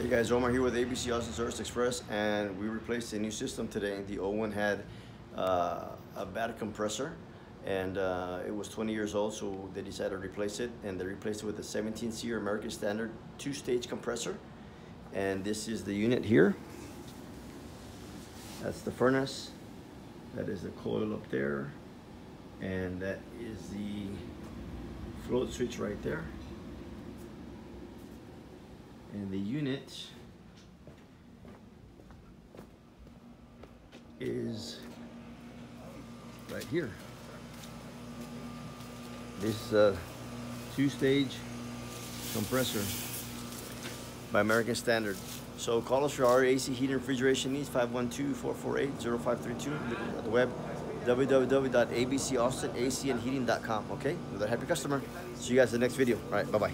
Hey guys, Omar here with ABC Austin Service Express, and we replaced a new system today. The old one had a bad compressor, and it was 20 years old, so they decided to replace it, and they replaced it with a 17 SEER American Standard 2-stage compressor. And this is the unit here. That's the furnace. That is the coil up there, and that is the float switch right there. And the unit is right here. This 2-stage compressor by American Standard. So call us for our AC heating and refrigeration needs, 512-448-0532. At the web, www.abcaustinacandheating.com. Okay, with a happy customer. See you guys in the next video. All right, bye-bye.